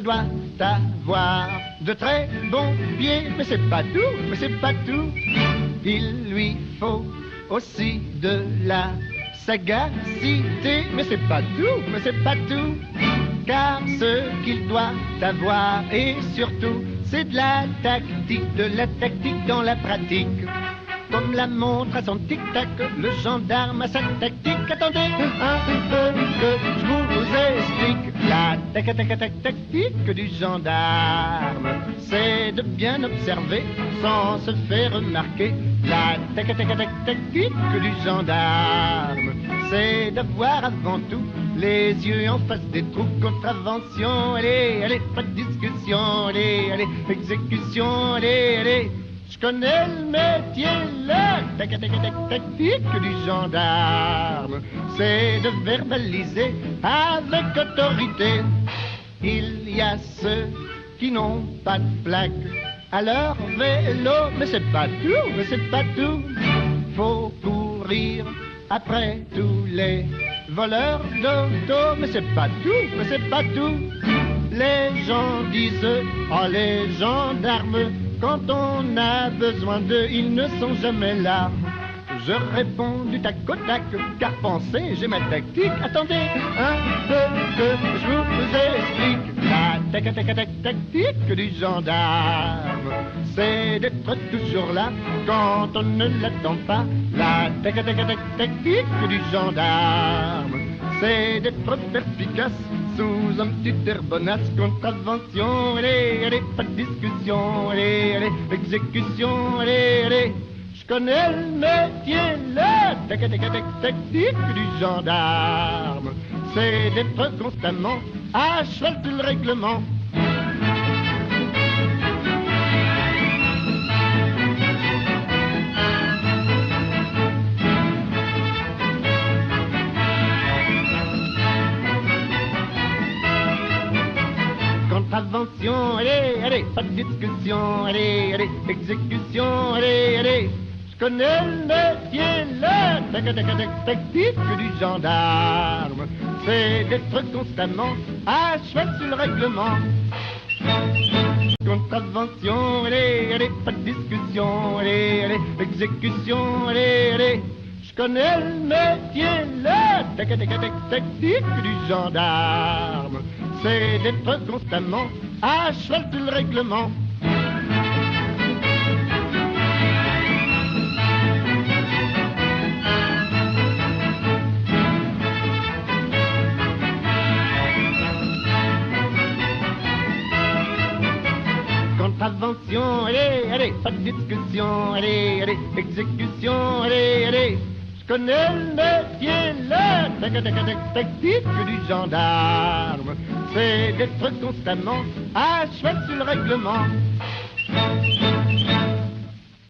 gendarme doit avoir de très bons pieds, mais c'est pas tout, mais c'est pas tout. Il lui faut aussi de la sagacité, mais c'est pas tout, mais c'est pas tout. Car ce qu'il doit avoir, et surtout, c'est de la tactique dans la pratique. Comme la montre à son tic-tac, le gendarme a sa tactique. Attendez un peu que je vous explique. La tactique du gendarme, c'est de bien observer sans se faire remarquer. La tactique du gendarme, c'est d'avoir avant tout les yeux en face des trous. Contravention, allez, pas de discussion, allez, exécution, allez. Je connais le métier, la tactique du gendarme, c'est de verbaliser avec autorité. Il y a ceux qui n'ont pas de plaque à leur vélo, mais c'est pas tout, mais c'est pas tout. Faut courir après tous les voleurs d'auto, mais c'est pas tout, mais c'est pas tout. Les gens disent, oh les gendarmes, quand on a besoin d'eux, ils ne sont jamais là. Je réponds du tac au tac, car pensez, j'ai ma tactique. Attendez un peu que je vous explique. La tactique du gendarme, c'est d'être toujours là quand on ne l'attend pas. La tactique du gendarme, c'est d'être perspicace sous un petit air bonasse. Contravention, allez, pas de discussion, allez, exécution, allez. Je connais le métier, la tactique du gendarme, c'est d'être constamment à cheval sur le règlement. Contravention, allez, pas de discussion, allez, exécution, allez. Je connais le métier, la tactique du gendarme, c'est d'être constamment à cheval sur le règlement. Contravention, allez, pas de discussion, allez, exécution, allez. Je connais le métier, la tactique du gendarme, c'est d'être constamment à cheval sur le règlement. Contravention, allez, pas de discussion, allez, exécution, allez. Je connais le métier, la tactique du gendarme, c'est d'être constamment à cheval sur le règlement.